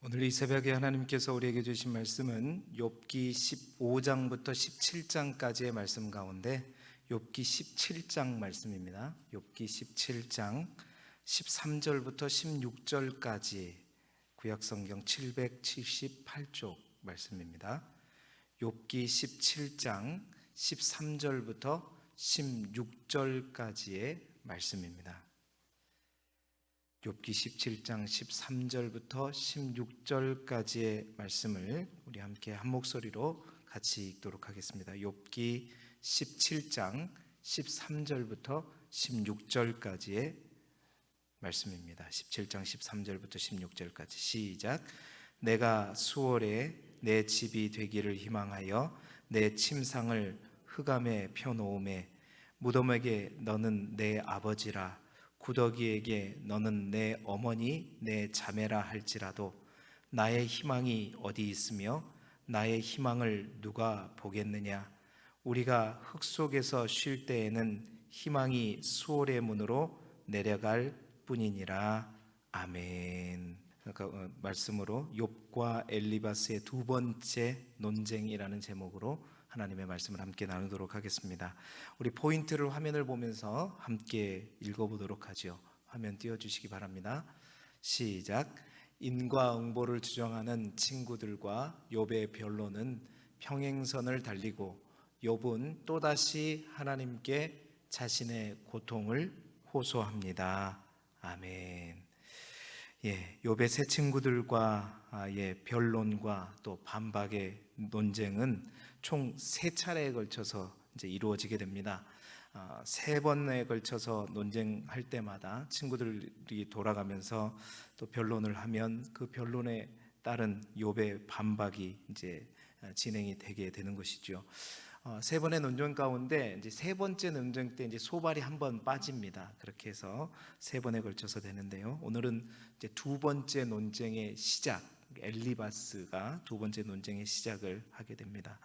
오늘 이 새벽에 하나님께서 우리에게 주신 말씀은 욥기 15장부터 17장까지의 말씀 가운데 욥기 17장 말씀입니다. 욥기 17장 13절부터 16절까지 구약성경 778쪽 말씀입니다. 욥기 17장 13절부터 16절까지의 말씀입니다. 욥기 17장 13절부터 16절까지의 말씀을 우리 함께 한 목소리로 같이 읽도록 하겠습니다. 욥기 17장 13절부터 16절까지의 말씀입니다. 17장 13절부터 16절까지 시작. 내가 수월에 내 집이 되기를 희망하여 내 침상을 흑암에 펴놓음에 무덤에게 너는 내 아버지라 구더기에게 너는 내 어머니 내 자매라 할지라도 나의 희망이 어디 있으며 나의 희망을 누가 보겠느냐. 우리가 흙 속에서 쉴 때에는 희망이 수월의 문으로 내려갈 뿐이니라. 아멘. 그러니까 말씀으로 욥과 엘리바스의 두 번째 논쟁이라는 제목으로 하나님의 말씀을 함께 나누도록 하겠습니다. 우리 포인트를 화면을 보면서 함께 읽어보도록 하죠. 화면 띄워주시기 바랍니다. 시작. 인과응보를 주장하는 친구들과 욥의 변론은 평행선을 달리고 욥은 또다시 하나님께 자신의 고통을 호소합니다. 아멘. 욥의 세 친구들과 변론과 또 반박의 논쟁은 총 세 차례에 걸쳐서 이제 이루어지게 됩니다. 세 번에 걸쳐서 논쟁할 때마다 친구들이 돌아가면서 또 변론을 하면 그 변론에 따른 욥의 반박이 이제 진행이 되게 되는 것이죠. 세 번의 논쟁 가운데 이제 세 번째 논쟁 때 이제 소발이 한 번 빠집니다. 그렇게 해서 세 번에 걸쳐서 되는데요. 오늘은 이제 두 번째 논쟁의 시작, 엘리바스가 두 번째 논쟁의 시작을 하게 됩니다.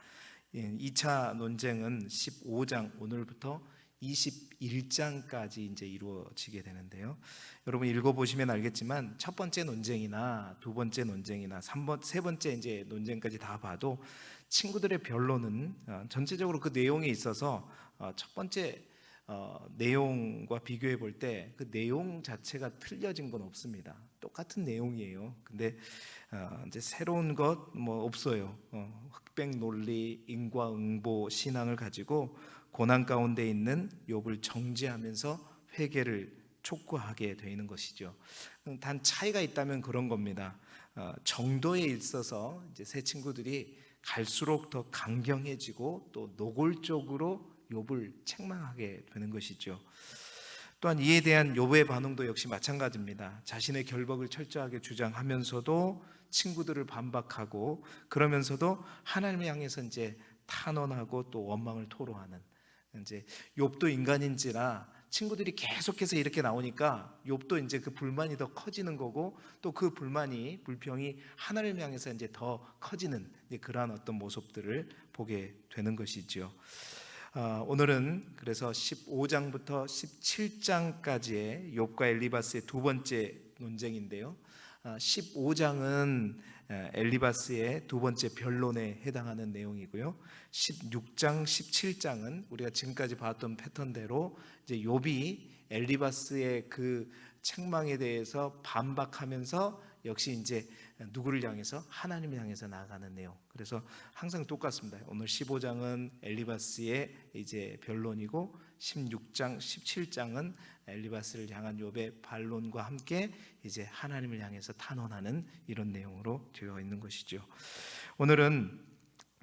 2차 논쟁은 15장 오늘부터 21장까지 이제 이루어지게 되는데요. 여러분 읽어보시면 알겠지만 첫 번째 논쟁이나 두 번째 논쟁이나 세 번째 이제 논쟁까지 다 봐도 친구들의 변론은 전체적으로 그 내용에 있어서 첫 번째 내용과 비교해 볼 때 그 내용 자체가 틀려진 건 없습니다. 똑같은 내용이에요. 근데 이제 새로운 것 뭐 없어요. 흑백 논리, 인과응보 신앙을 가지고 고난 가운데 있는 욥을 정죄하면서 회개를 촉구하게 되는 것이죠. 단 차이가 있다면 그런 겁니다. 정도에 있어서 이제 세 친구들이 갈수록 더 강경해지고 또 노골적으로 욥을 책망하게 되는 것이죠. 또한 이에 대한 욥의 반응도 역시 마찬가지입니다. 자신의 결박을 철저하게 주장하면서도 친구들을 반박하고 그러면서도 하나님을 향해서 이제 탄원하고 또 원망을 토로하는, 이제 욥도 인간인지라 친구들이 계속해서 이렇게 나오니까 욥도 이제 그 불만이 더 커지는 거고 또 그 불평이 하나님을 향해서 이제 더 커지는 그러한 어떤 모습들을 보게 되는 것이죠. 오늘은 그래서 15장부터 17장까지의 욥과 엘리바스의 두 번째 논쟁인데요. 15장은 엘리바스의 두 번째 변론에 해당하는 내용이고요. 16장, 17장은 우리가 지금까지 봤던 패턴대로 이제 욥이 엘리바스의 그 책망에 대해서 반박하면서 역시 이제 누구를 향해서? 하나님을 향해서 나아가는 내용. 그래서 항상 똑같습니다. 오늘 15장은 엘리바스의 이제 변론이고 16장, 17장은 엘리바스를 향한 욥의 반론과 함께 이제 하나님을 향해서 탄원하는 이런 내용으로 되어 있는 것이죠. 오늘은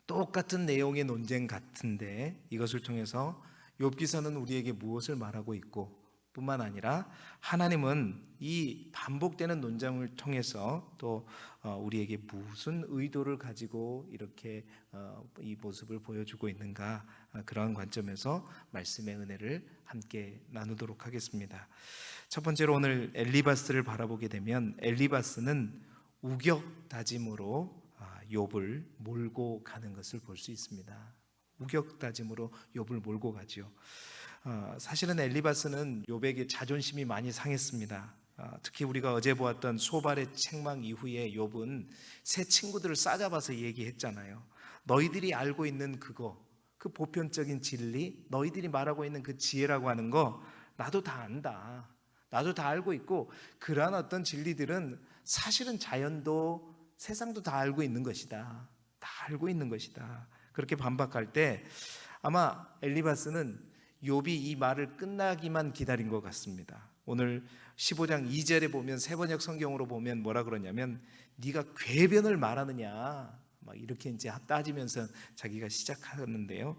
똑같은 내용의 논쟁 같은데 이것을 통해서 욥기서는 우리에게 무엇을 말하고 있고 뿐만 아니라 하나님은 이 반복되는 논쟁을 통해서 또 우리에게 무슨 의도를 가지고 이렇게 이 모습을 보여주고 있는가, 그러한 관점에서 말씀의 은혜를 함께 나누도록 하겠습니다. 첫 번째로 오늘 엘리바스를 바라보게 되면 엘리바스는 우격다짐으로 욥을 몰고 가는 것을 볼 수 있습니다. 우격다짐으로 욥을 몰고 가죠. 사실은 엘리바스는 욥에게 자존심이 많이 상했습니다. 특히 우리가 어제 보았던 소발의 책망 이후에 욥은 새 친구들을 싸잡아서 얘기했잖아요. 너희들이 알고 있는 그거, 그 보편적인 진리, 너희들이 말하고 있는 그 지혜라고 하는 거 나도 다 안다. 나도 다 알고 있고, 그러한 어떤 진리들은 사실은 자연도 세상도 다 알고 있는 것이다. 다 알고 있는 것이다. 그렇게 반박할 때 아마 엘리바스는 욥이 이 말을 끝나기만 기다린 것 같습니다. 오늘 15장 2절에 보면, 세번역 성경으로 보면 뭐라 그러냐면, 네가 궤변을 말하느냐 막 이렇게 이제 따지면서 자기가 시작하는데요.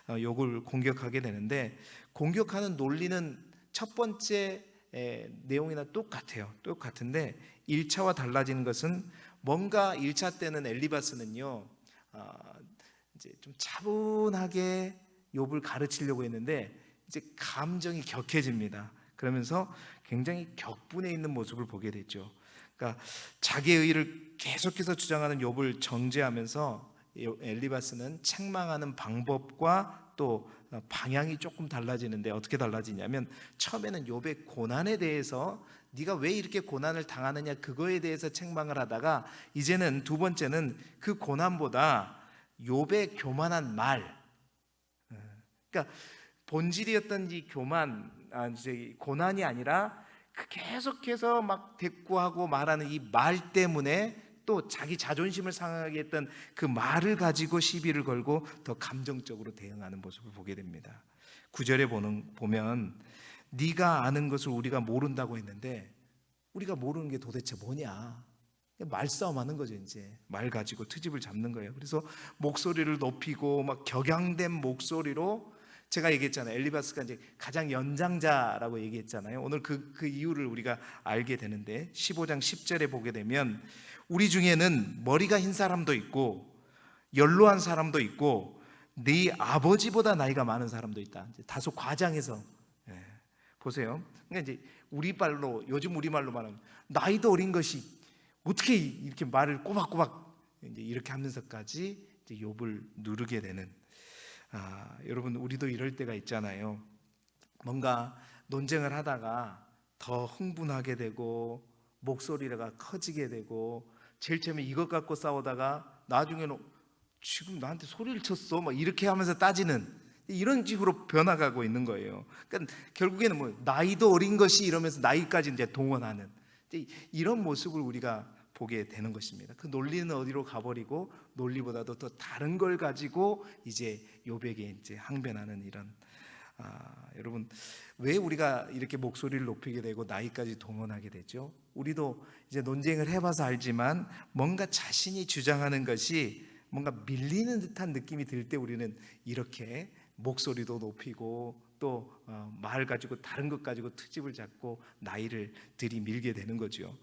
욥을 공격하게 되는데, 공격하는 논리는 첫 번째 내용이나 똑같아요. 똑같은데 1차와 달라지는 것은, 뭔가 1차 때는 엘리바스는요 이제 좀 차분하게 욥을 가르치려고 했는데 이제 감정이 격해집니다. 그러면서 굉장히 격분해 있는 모습을 보게 되죠. 그러니까 자기의 의를 계속해서 주장하는 욥을 정죄하면서 엘리바스는 책망하는 방법과 또 방향이 조금 달라지는데, 어떻게 달라지냐면, 처음에는 욥의 고난에 대해서 네가 왜 이렇게 고난을 당하느냐 그거에 대해서 책망을 하다가, 이제는 두 번째는 그 고난보다 욥의 교만한 말, 그러니까 본질이었던 이 이제 고난이 아니라 계속해서 막 대꾸하고 말하는 이 말 때문에 또 자기 자존심을 상하게 했던 그 말을 가지고 시비를 걸고 더 감정적으로 대응하는 모습을 보게 됩니다. 9절에 보면 네가 아는 것을 우리가 모른다고 했는데, 우리가 모르는 게 도대체 뭐냐? 말싸움하는 거죠. 이제 말 가지고 트집을 잡는 거예요. 그래서 목소리를 높이고 막 격양된 목소리로, 제가 얘기했잖아요. 엘리바스가 이제 가장 연장자라고 얘기했잖아요. 오늘 그 이유를 우리가 알게 되는데, 15장 10절에 보게 되면, 우리 중에는 머리가 흰 사람도 있고 연로한 사람도 있고 네 아버지보다 나이가 많은 사람도 있다. 이제 다소 과장해서 보세요. 그러니까 이제 요즘 우리말로 말하면, 나이도 어린 것이 어떻게 이렇게 말을 꼬박꼬박 이제 이렇게 하면서까지 이제 욥을 누르게 되는, 여러분, 우리도 이럴 때가 있잖아요. 뭔가 논쟁을 하다가 더 흥분하게 되고 목소리가 커지게 되고, 제일 처음에 이것 갖고 싸우다가 나중에는 지금 나한테 소리를 쳤어 막 이렇게 하면서 따지는, 이런 식으로 변화가고 있는 거예요. 그러니까 결국에는 뭐 나이도 어린 것이 이러면서 나이까지 이제 동원하는 이런 모습을 우리가 보게 되는 것입니다. 그 논리는 어디로 가버리고 논리보다도 더 다른 걸 가지고 이제 욥에게 이제 항변하는 이런, 여러분, 왜 우리가 이렇게 목소리를 높이게 되고 나이까지 동원하게 되죠? 우리도 이제 논쟁을 해봐서 알지만, 뭔가 자신이 주장하는 것이 뭔가 밀리는 듯한 느낌이 들 때 우리는 이렇게 목소리도 높이고 또 말 가지고 다른 것 가지고 트집을 잡고 나이를 들이밀게 되는 거죠.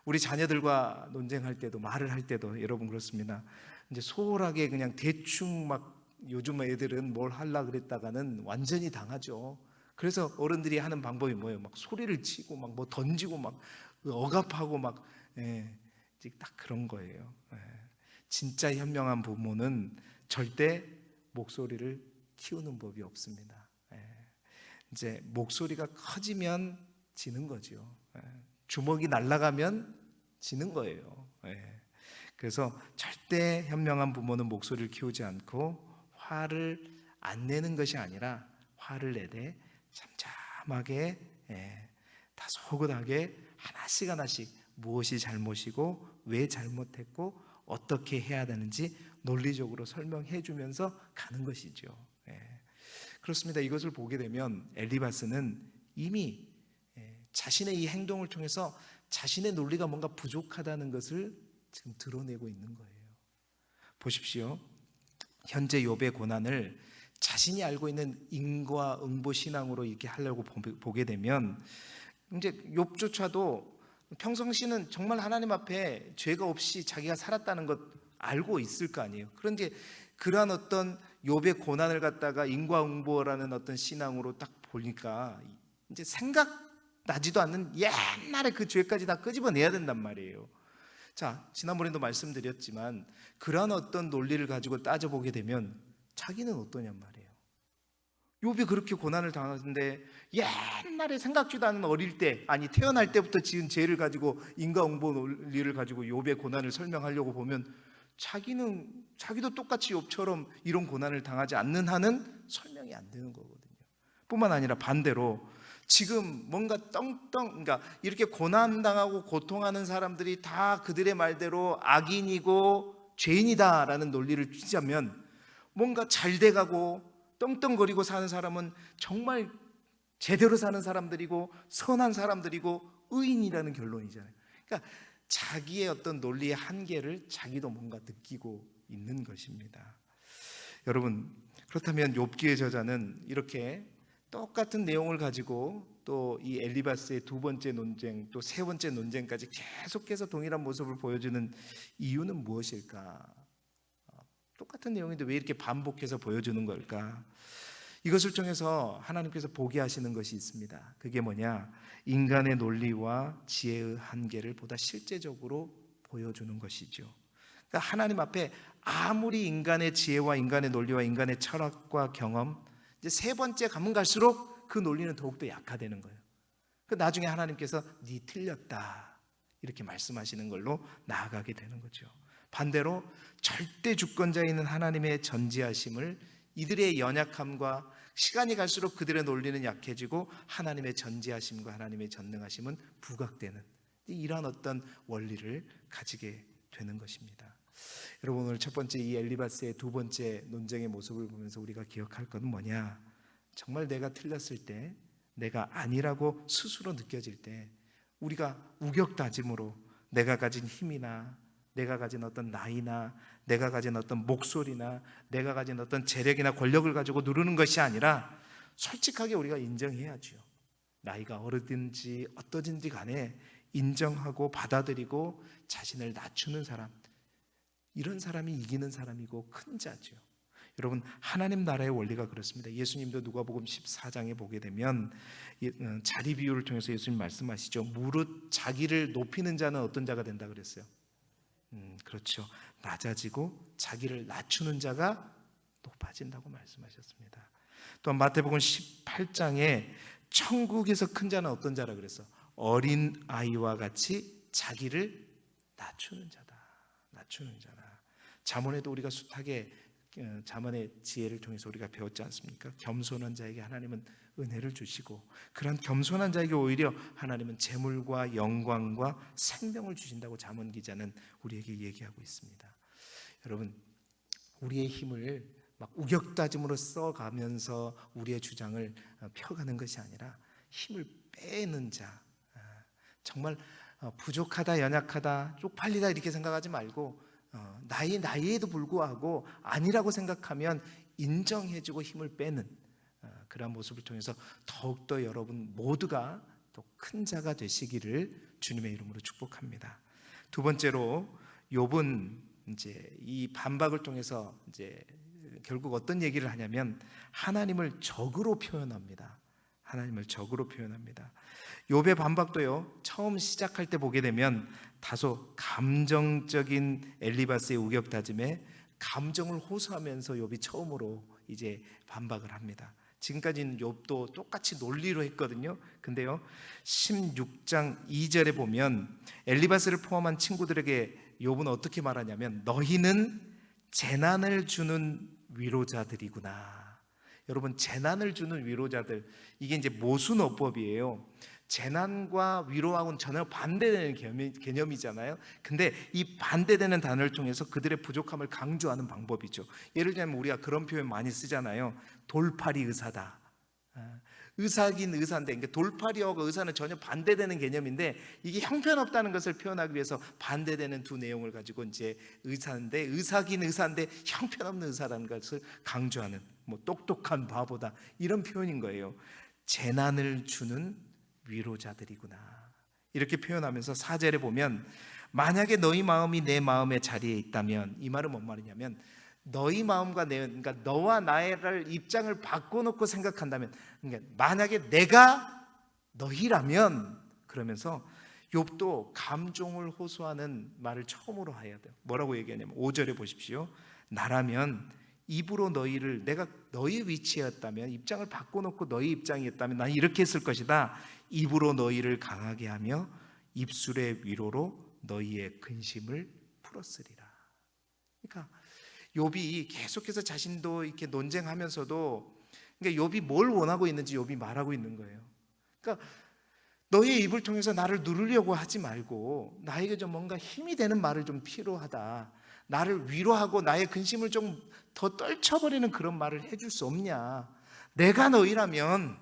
우리 자녀들과 논쟁할 때도, 말을 할 때도 여러분 그렇습니다. 이제 소홀하게 그냥 대충 막, 요즘 애들은 뭘 하려고 그랬다가는 완전히 당하죠. 그래서 어른들이 하는 방법이 뭐예요? 막 소리를 치고 막 뭐 던지고 막 억압하고 막, 딱 그런 거예요. 진짜 현명한 부모는 절대 목소리를 키우는 법이 없습니다. 이제 목소리가 커지면 지는 거죠. 주먹이 날아가면 지는 거예요. 그래서 절대 현명한 부모는 목소리를 키우지 않고 화를 안 내는 것이 아니라, 화를 내되 잠잠하게 다소곳하게 하나씩 무엇이 잘못이고 왜 잘못했고 어떻게 해야 되는지 논리적으로 설명해 주면서 가는 것이죠. 그렇습니다. 이것을 보게 되면 엘리바스는 이미 자신의 이 행동을 통해서 자신의 논리가 뭔가 부족하다는 것을 지금 드러내고 있는 거예요. 보십시오. 현재 욥의 고난을 자신이 알고 있는 인과응보 신앙으로 이렇게 하려고 보게 되면, 이제 욥조차도 평상시는 정말 하나님 앞에 죄가 없이 자기가 살았다는 것 알고 있을 거 아니에요. 그런데 그러한 어떤 욥의 고난을 갖다가 인과응보라는 어떤 신앙으로 딱 보니까 이제 생각나지도 않는 옛날에 그 죄까지 다 끄집어내야 된단 말이에요. 자, 지난번에도 말씀드렸지만, 그러한 어떤 논리를 가지고 따져보게 되면 자기는 어떠냔 말이에요. 욥이 그렇게 고난을 당하는데 옛날에 생각지도 않은 어릴 때, 아니 태어날 때부터 지은 죄를 가지고 인과응보 논리를 가지고 욥의 고난을 설명하려고 보면 자기도 똑같이 욥처럼 이런 고난을 당하지 않는 한은 설명이 안 되는 거거든요. 뿐만 아니라 반대로 지금 뭔가 그러니까 이렇게 고난당하고 고통하는 사람들이 다 그들의 말대로 악인이고 죄인이다라는 논리를 주자면, 뭔가 잘 돼가고 떵떵거리고 사는 사람은 정말 제대로 사는 사람들이고 선한 사람들이고 의인이라는 결론이잖아요. 그러니까 자기의 어떤 논리의 한계를 자기도 뭔가 느끼고 있는 것입니다. 여러분, 그렇다면 욥기의 저자는 이렇게 똑같은 내용을 가지고 또 이 엘리바스의 두 번째 논쟁, 또 세 번째 논쟁까지 계속해서 동일한 모습을 보여주는 이유는 무엇일까? 똑같은 내용인데 왜 이렇게 반복해서 보여주는 걸까? 이것을 통해서 하나님께서 보게 하시는 것이 있습니다. 그게 뭐냐? 인간의 논리와 지혜의 한계를 보다 실제적으로 보여주는 것이죠. 그러니까 하나님 앞에 아무리 인간의 지혜와 인간의 논리와 인간의 철학과 경험, 이제 세 번째 가면 갈수록 그 논리는 더욱더 약화되는 거예요. 그 나중에 하나님께서 네 틀렸다 이렇게 말씀하시는 걸로 나아가게 되는 거죠. 반대로 절대 주권자에 있는 하나님의 전지하심을 이들의 연약함과 시간이 갈수록 그들의 논리는 약해지고 하나님의 전지하심과 하나님의 전능하심은 부각되는 이러한 어떤 원리를 가지게 되는 것입니다. 여러분, 오늘 첫 번째 이 엘리바스의 두 번째 논쟁의 모습을 보면서 우리가 기억할 것은 뭐냐? 정말 내가 틀렸을 때, 내가 아니라고 스스로 느껴질 때 우리가 우격다짐으로 내가 가진 힘이나 내가 가진 어떤 나이나 내가 가진 어떤 목소리나 내가 가진 어떤 재력이나 권력을 가지고 누르는 것이 아니라 솔직하게 우리가 인정해야죠. 나이가 어르든지 어떠든지 간에 인정하고 받아들이고 자신을 낮추는 사람, 이런 사람이 이기는 사람이고 큰 자죠. 여러분, 하나님 나라의 원리가 그렇습니다. 예수님도 누가복음 14장에 보게 되면 자리 비유를 통해서 예수님 말씀하시죠. 무릇 자기를 높이는 자는 어떤 자가 된다 그랬어요? 그렇죠. 낮아지고 자기를 낮추는 자가 높아진다고 말씀하셨습니다. 또한 마태복음 18장에 천국에서 큰 자는 어떤 자라 그랬어? 어린 아이와 같이 자기를 낮추는 자다. 낮추는 자다. 잠언에도 우리가 숱하게 잠언의 지혜를 통해서 우리가 배웠지 않습니까? 겸손한 자에게 하나님은 은혜를 주시고 그런 겸손한 자에게 오히려 하나님은 재물과 영광과 생명을 주신다고 잠언 기자는 우리에게 얘기하고 있습니다. 여러분, 우리의 힘을 막 우격다짐으로 써가면서 우리의 주장을 펴가는 것이 아니라 힘을 빼는 자, 정말 부족하다, 연약하다, 쪽팔리다 이렇게 생각하지 말고 나이에도 불구하고 아니라고 생각하면 인정해주고 힘을 빼는 그런 모습을 통해서 더욱더 여러분 모두가 더 큰 자가 되시기를 주님의 이름으로 축복합니다. 두 번째로 욥은 이제 이 반박을 통해서 이제 결국 어떤 얘기를 하냐면 하나님을 적으로 표현합니다. 하나님을 적으로 표현합니다. 욥의 반박도요, 처음 시작할 때 보게 되면 다소 감정적인 엘리바스의 우격다짐에 감정을 호소하면서 욥이 처음으로 이제 반박을 합니다. 지금까지는 욥도 똑같이 논리로 했거든요. 근데요, 16장 2절에 보면 엘리바스를 포함한 친구들에게 욥은 어떻게 말하냐면 너희는 재난을 주는 위로자들이구나. 여러분, 재난을 주는 위로자들, 이게 이제 모순어법이에요. 재난과 위로하고는 전혀 반대되는 개념이잖아요. 근데 이 반대되는 단어를 통해서 그들의 부족함을 강조하는 방법이죠. 예를 들면 우리가 그런 표현 많이 쓰잖아요. 돌팔이 의사다. 의사긴 의사인데, 그러니까 돌팔이하고 의사는 전혀 반대되는 개념인데 이게 형편없다는 것을 표현하기 위해서 반대되는 두 내용을 가지고 이제 의사인데, 의사긴 의사인데 형편없는 의사라는 것을 강조하는, 뭐 똑똑한 바보다 이런 표현인 거예요. 재난을 주는 위로자들이구나 이렇게 표현하면서 4절에 보면 만약에 너희 마음이 내 마음의 자리에 있다면, 이 말은 뭔 말이냐면 너희 마음과 그러니까 너와 나를 입장을 바꿔놓고 생각한다면, 그러니까 만약에 내가 너희라면, 그러면서 욥도 감정을 호소하는 말을 처음으로 해야 돼요. 뭐라고 얘기하냐면 5절에 보십시오. 나라면 입으로 너희를, 내가 너희 위치였다면, 입장을 바꿔놓고 너희 입장이었다면 난 이렇게 했을 것이다. 입으로 너희를 강하게 하며 입술의 위로로 너희의 근심을 풀었으리라. 그러니까 욥이 계속해서 자신도 이렇게 논쟁하면서도, 그러니까 욥이 뭘 원하고 있는지 욥이 말하고 있는 거예요. 그러니까 너의 입을 통해서 나를 누르려고 하지 말고 나에게 좀 뭔가 힘이 되는 말을 좀 필요하다. 나를 위로하고 나의 근심을 좀 더 떨쳐버리는 그런 말을 해줄 수 없냐. 내가 너희라면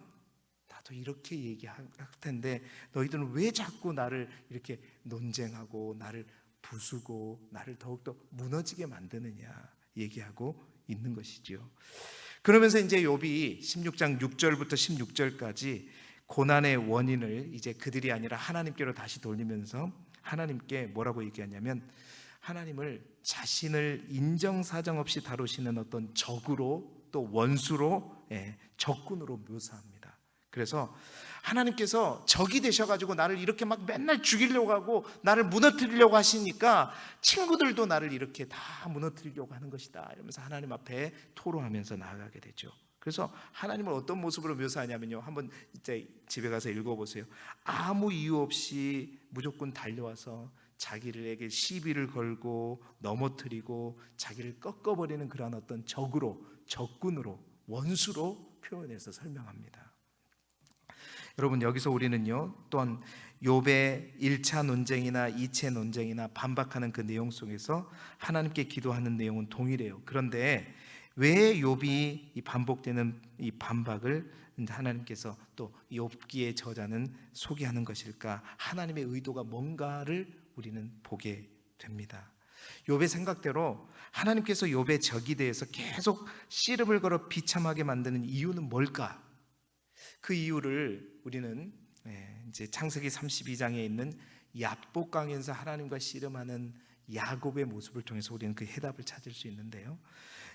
나도 이렇게 얘기할 텐데 너희들은 왜 자꾸 나를 이렇게 논쟁하고 나를 부수고 나를 더욱더 무너지게 만드느냐 얘기하고 있는 것이죠. 그러면서 이제 욥이 16장 6절부터 16절까지 고난의 원인을 이제 그들이 아니라 하나님께로 다시 돌리면서 하나님께 뭐라고 얘기하냐면, 하나님을 자신을 인정사정 없이 다루시는 어떤 적으로, 또 원수로, 적군으로 묘사합니다. 그래서 하나님께서 적이 되셔가지고 나를 이렇게 막 맨날 죽이려고 하고 나를 무너뜨리려고 하시니까 친구들도 나를 이렇게 다 무너뜨리려고 하는 것이다 이러면서 하나님 앞에 토로하면서 나아가게 되죠. 그래서 하나님을 어떤 모습으로 묘사하냐면요, 한번 이제 집에 가서 읽어보세요. 아무 이유 없이 무조건 달려와서 자기에게 시비를 걸고 넘어뜨리고 자기를 꺾어버리는 그러한 어떤 적으로, 적군으로, 원수로 표현해서 설명합니다. 여러분, 여기서 우리는요, 또한 욥의 1차 논쟁이나 2차 논쟁이나 반박하는 그 내용 속에서 하나님께 기도하는 내용은 동일해요. 그런데 왜 욥이 이 반복되는 이 반박을 하나님께서 또 욥기의 저자는 소개하는 것일까? 하나님의 의도가 뭔가를 우리는 보게 됩니다. 욥의 생각대로 하나님께서 욥의 적이 대해서 계속 씨름을 걸어 비참하게 만드는 이유는 뭘까? 그 이유를 우리는 이제 창세기 32장에 있는 야복강에서 하나님과 씨름하는 야곱의 모습을 통해서 우리는 그 해답을 찾을 수 있는데요.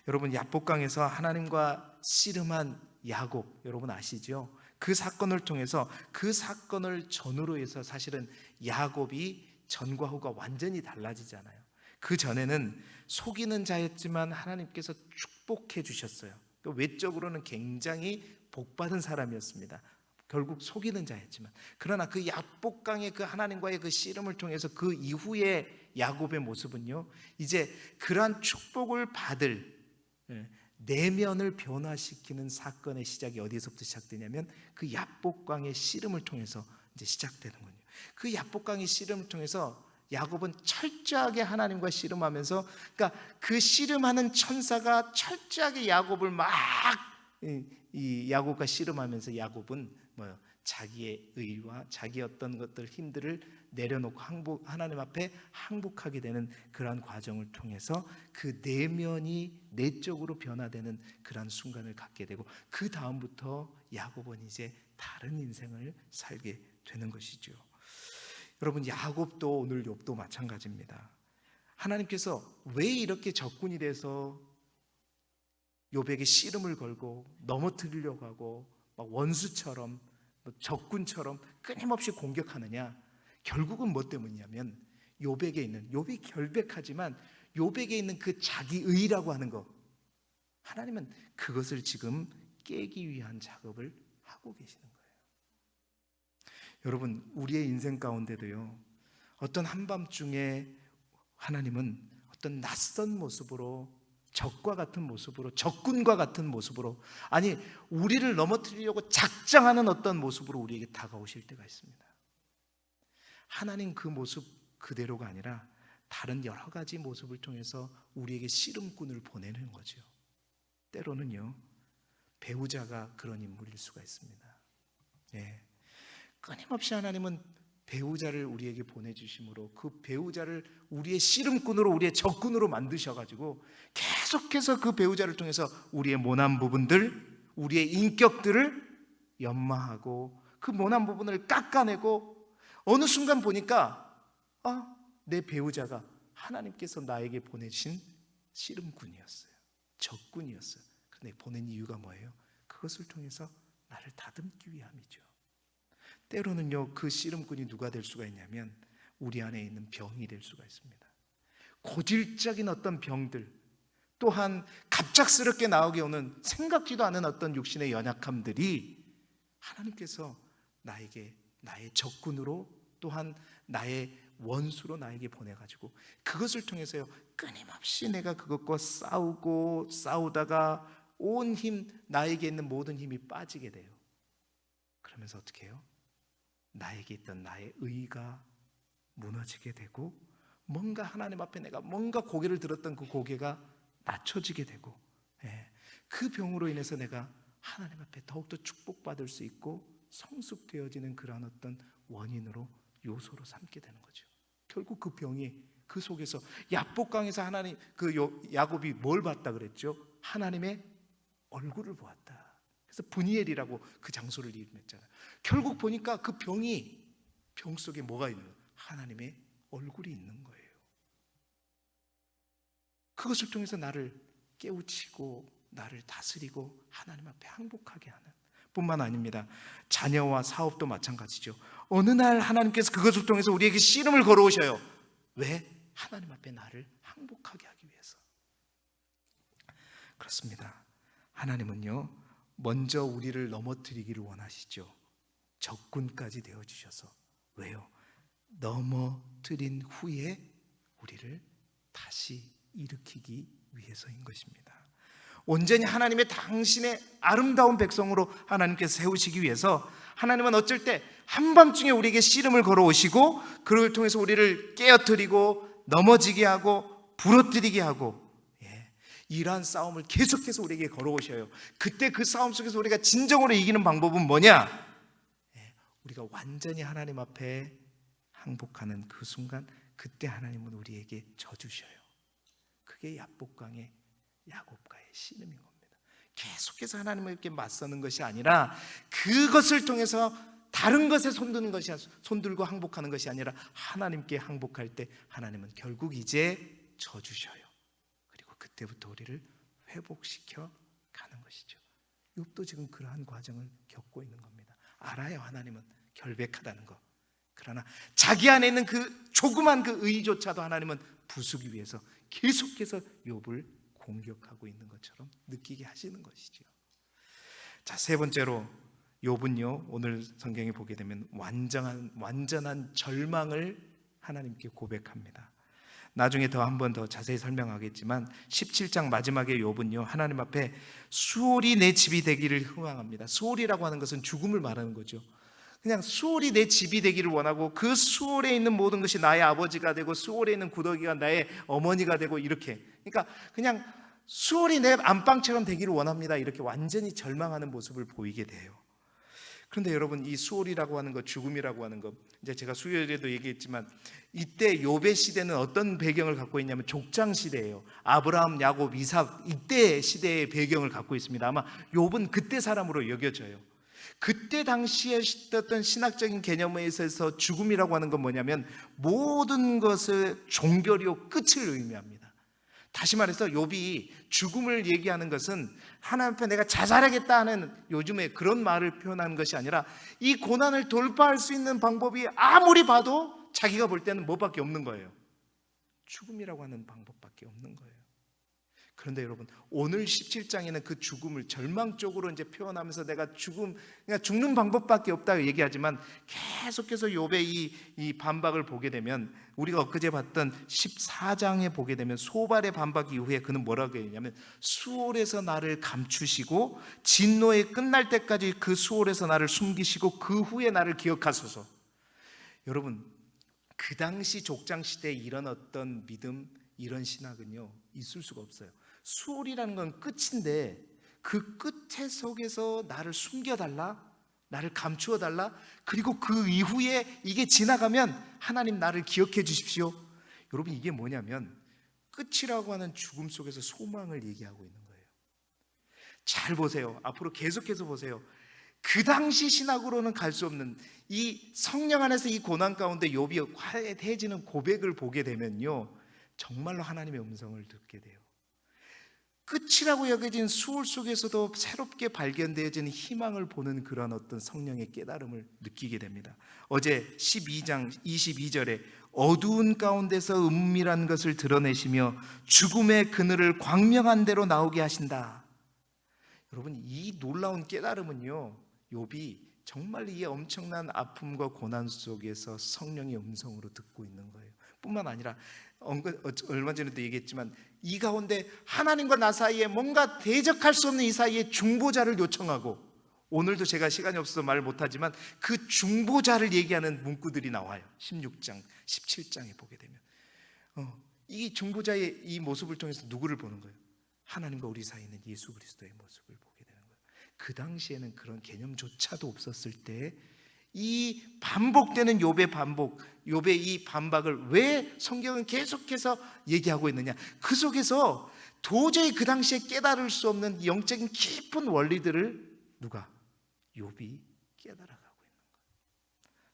여러분, 야복강에서 하나님과 씨름한 야곱, 여러분 아시죠? 그 사건을 통해서, 그 사건을 전후로 해서 사실은 야곱이 전과 후가 완전히 달라지잖아요. 그 전에는 속이는 자였지만 하나님께서 축복해 주셨어요. 외적으로는 굉장히 복받은 사람이었습니다. 결국 속이는 자였지만, 그러나 그 야복강의 그 하나님과의 그 씨름을 통해서 그 이후의 야곱의 모습은요, 이제 그러한 축복을 받을 내면을 변화시키는 사건의 시작이 어디서부터 시작되냐면 그 야복강의 씨름을 통해서 이제 시작되는군요. 그 야복강의 씨름을 통해서 야곱은 철저하게 하나님과 씨름하면서, 그러니까 그 씨름하는 천사가 철저하게 야곱을 막 이 야곱과 씨름하면서 야곱은 자기의 의와 자기 어떤 것들 힘들을 내려놓고 하나님 앞에 항복하게 되는 그러한 과정을 통해서 그 내면이 내적으로 변화되는 그러한 순간을 갖게 되고, 그 다음부터 야곱은 이제 다른 인생을 살게 되는 것이죠. 여러분, 야곱도 오늘 욥도 마찬가지입니다. 하나님께서 왜 이렇게 적군이 돼서 욥에게 씨름을 걸고 넘어뜨리려고 하고 막 원수처럼 적군처럼 끊임없이 공격하느냐? 결국은 뭐 때문이냐면 욥에게 있는, 욥이 결백하지만 욥에게 있는 그 자기의라고 하는 것, 하나님은 그것을 지금 깨기 위한 작업을 하고 계시는 거예요. 여러분, 우리의 인생 가운데도요, 어떤 한밤중에 하나님은 어떤 낯선 모습으로, 적과 같은 모습으로, 적군과 같은 모습으로, 아니 우리를 넘어뜨리려고 작정하는 어떤 모습으로 우리에게 다가오실 때가 있습니다. 하나님 그 모습 그대로가 아니라 다른 여러 가지 모습을 통해서 우리에게 씨름꾼을 보내는 거죠. 때로는요, 배우자가 그런 인물일 수가 있습니다. 끊임없이 하나님은 배우자를 우리에게 보내주심으로 그 배우자를 우리의 씨름꾼으로, 우리의 적군으로 만드셔가지고 계속해서 그 배우자를 통해서 우리의 모난 부분들, 우리의 인격들을 연마하고 그 모난 부분을 깎아내고, 어느 순간 보니까 내 배우자가 하나님께서 나에게 보내신 씨름꾼이었어요. 적군이었어요. 그런데 보낸 이유가 뭐예요? 그것을 통해서 나를 다듬기 위함이죠. 때로는요, 그 씨름꾼이 누가 될 수가 있냐면 우리 안에 있는 병이 될 수가 있습니다. 고질적인 어떤 병들, 또한 갑작스럽게 나오게 오는 생각지도 않은 어떤 육신의 연약함들이 하나님께서 나에게 나의 적군으로 또한 나의 원수로 나에게 보내가지고 그것을 통해서요 끊임없이 내가 그것과 싸우다가 온 힘, 나에게 있는 모든 힘이 빠지게 돼요. 그러면서 어떻게 해요? 나에게 있던 나의 의가 무너지게 되고 뭔가 하나님 앞에 내가 뭔가 고개를 들었던 그 고개가 낮춰지게 되고, 그 병으로 인해서 내가 하나님 앞에 더욱더 축복받을 수 있고 성숙되어지는 그런 어떤 원인으로 요소로 삼게 되는 거죠. 결국 그 병이 그 속에서 야복강에서 하나님 야곱이 뭘 봤다 그랬죠? 하나님의 얼굴을 보았다. 그래서 브니엘이라고 그 장소를 이름했잖아요. 결국 보니까 그 병이 병 속에 뭐가 있는 거예요? 하나님의 얼굴이 있는 거예요. 그것을 통해서 나를 깨우치고 나를 다스리고 하나님 앞에 항복하게 하는 뿐만 아닙니다. 자녀와 사업도 마찬가지죠. 어느 날 하나님께서 그것을 통해서 우리에게 씨름을 걸어오셔요. 왜? 하나님 앞에 나를 항복하게 하기 위해서. 그렇습니다. 하나님은요 먼저 우리를 넘어뜨리기를 원하시죠. 적군까지 되어주셔서. 왜요? 넘어뜨린 후에 우리를 다시 일으키기 위해서인 것입니다. 온전히 하나님의 당신의 아름다운 백성으로 하나님께서 세우시기 위해서 하나님은 어쩔 때 한밤중에 우리에게 씨름을 걸어오시고 그를 통해서 우리를 깨어뜨리고 넘어지게 하고 부러뜨리게 하고, 이러한 싸움을 계속해서 우리에게 걸어오셔요. 그때 그 싸움 속에서 우리가 진정으로 이기는 방법은 뭐냐? 우리가 완전히 하나님 앞에 항복하는 그 순간, 그때 하나님은 우리에게 져주셔요. 그게 야복강의 야곱과의 씨름인 겁니다. 계속해서 하나님을 이렇게 맞서는 것이 아니라 그것을 통해서 다른 것에 손들고 항복하는 것이 아니라 하나님께 항복할 때 하나님은 결국 이제 져주셔요. 그리고 그때부터 우리를 회복시켜 가는 것이죠. 욥도 지금 그러한 과정을 겪고 있는 겁니다. 알아요, 하나님은 결백하다는 거. 그러나 자기 안에 있는 그 조그만 그 의조차도 하나님은 부수기 위해서 계속해서 욥을 공격하고 있는 것처럼 느끼게 하시는 것이죠. 자, 세 번째로 욥은요 오늘 성경에 보게 되면 완전한 절망을 하나님께 고백합니다. 나중에 한 번 더 자세히 설명하겠지만 17장 마지막에 욥은요 하나님 앞에 수월이 내 집이 되기를 희망합니다. 수월이라고 하는 것은 죽음을 말하는 거죠. 그냥 수월이 내 집이 되기를 원하고 그 수월에 있는 모든 것이 나의 아버지가 되고 수월에 있는 구더기가 나의 어머니가 되고, 이렇게, 그러니까 그냥 수월이 내 안방처럼 되기를 원합니다. 이렇게 완전히 절망하는 모습을 보이게 돼요. 그런데 여러분, 이 수월이라고 하는 것, 죽음이라고 하는 것, 이제 제가 수요일에도 얘기했지만 이때 욥의 시대는 어떤 배경을 갖고 있냐면 족장 시대예요. 아브라함, 야곱, 이삭, 이때 시대의 배경을 갖고 있습니다. 아마 욥은 그때 사람으로 여겨져요. 그때 당시에 있었던 신학적인 개념에 있어서 죽음이라고 하는 건 뭐냐면 모든 것의 종결이요 끝을 의미합니다. 다시 말해서 욥이 죽음을 얘기하는 것은 하나님 앞에 내가 자살하겠다 하는 요즘에 그런 말을 표현하는 것이 아니라 이 고난을 돌파할 수 있는 방법이 아무리 봐도 자기가 볼 때는 뭐밖에 없는 거예요. 죽음이라고 하는 방법밖에 없는 거예요. 그런데 여러분, 오늘 17장에는 그 죽음을 절망적으로 이제 표현하면서 내가 그냥 죽는 방법밖에 없다고 얘기하지만 계속해서 욥의 이 반박을 보게 되면, 우리가 엊그제 봤던 14장에 보게 되면 소발의 반박 이후에 그는 뭐라고 했냐면 수월에서 나를 감추시고 진노에 끝날 때까지 그 수월에서 나를 숨기시고 그 후에 나를 기억하소서. 여러분, 그 당시 족장 시대에 이런 어떤 믿음, 이런 신학은요 있을 수가 없어요. 수월이라는 건 끝인데 그 끝에 속에서 나를 숨겨달라, 나를 감추어달라, 그리고 그 이후에 이게 지나가면 하나님 나를 기억해 주십시오. 여러분, 이게 뭐냐면 끝이라고 하는 죽음 속에서 소망을 얘기하고 있는 거예요. 잘 보세요. 앞으로 계속해서 보세요. 그 당시 신학으로는 갈 수 없는 이 성령 안에서 이 고난 가운데 욥이 화해해지는 고백을 보게 되면요 정말로 하나님의 음성을 듣게 돼요. 끝이라고 여겨진 수월 속에서도 새롭게 발견되어지는 희망을 보는 그런 어떤 성령의 깨달음을 느끼게 됩니다. 어제 12장 22절에 어두운 가운데서 은밀한 것을 드러내시며 죽음의 그늘을 광명한 대로 나오게 하신다. 여러분, 이 놀라운 깨달음은요, 욥이 정말 이 엄청난 아픔과 고난 속에서 성령의 음성으로 듣고 있는 거예요. 뿐만 아니라 얼마 전에도 얘기했지만 이 가운데 하나님과 나 사이에 뭔가 대적할 수 없는 이 사이에 중보자를 요청하고, 오늘도 제가 시간이 없어서 말 못하지만 그 중보자를 얘기하는 문구들이 나와요. 16장, 17장에 보게 되면 이 중보자의 이 모습을 통해서 누구를 보는 거예요? 하나님과 우리 사이에 있는 예수 그리스도의 모습을 보게 되는 거예요. 그 당시에는 그런 개념조차도 없었을 때 이 반복되는 욥의 반복, 욥의 이 반박을 왜 성경은 계속해서 얘기하고 있느냐? 그 속에서 도저히 그 당시에 깨달을 수 없는 영적인 깊은 원리들을 누가? 욥이 깨달아가고 있는 거예요.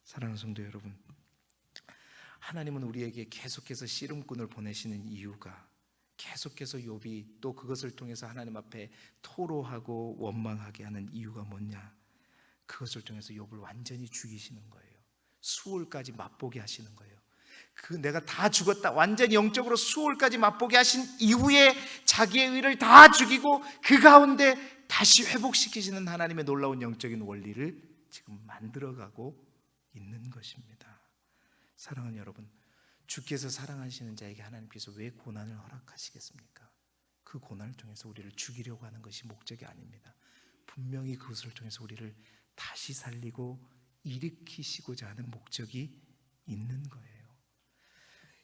사랑하는 성도 여러분, 하나님은 우리에게 계속해서 씨름꾼을 보내시는 이유가, 계속해서 욥이 또 그것을 통해서 하나님 앞에 토로하고 원망하게 하는 이유가 뭐냐? 그것을 통해서 욥을 완전히 죽이시는 거예요. 수월까지 맛보게 하시는 거예요. 그 내가 다 죽었다, 완전히 영적으로 수월까지 맛보게 하신 이후에 자기의 의를 다 죽이고 그 가운데 다시 회복시키시는 하나님의 놀라운 영적인 원리를 지금 만들어가고 있는 것입니다. 사랑하는 여러분, 주께서 사랑하시는 자에게 하나님께서 왜 고난을 허락하시겠습니까? 그 고난을 통해서 우리를 죽이려고 하는 것이 목적이 아닙니다. 분명히 그것을 통해서 우리를 다시 살리고 일으키시고자 하는 목적이 있는 거예요.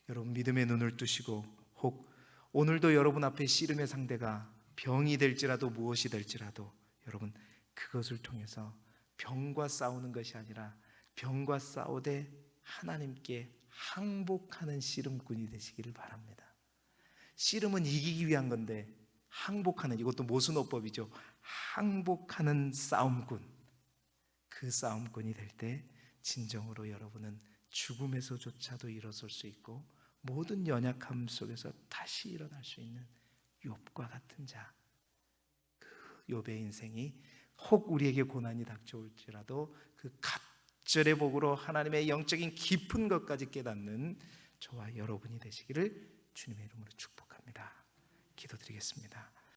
여러분, 믿음의 눈을 뜨시고, 혹 오늘도 여러분 앞에 씨름의 상대가 병이 될지라도 무엇이 될지라도 여러분, 그것을 통해서 병과 싸우는 것이 아니라 병과 싸우되 하나님께 항복하는 씨름꾼이 되시기를 바랍니다. 씨름은 이기기 위한 건데 항복하는, 이것도 모순어법이죠. 항복하는 싸움꾼, 그 싸움꾼이 될 때 진정으로 여러분은 죽음에서조차도 일어설 수 있고 모든 연약함 속에서 다시 일어날 수 있는 욥과 같은 자, 그 욥의 인생이 혹 우리에게 고난이 닥쳐올지라도 그 갑절의 복으로 하나님의 영적인 깊은 것까지 깨닫는 저와 여러분이 되시기를 주님의 이름으로 축복합니다. 기도드리겠습니다.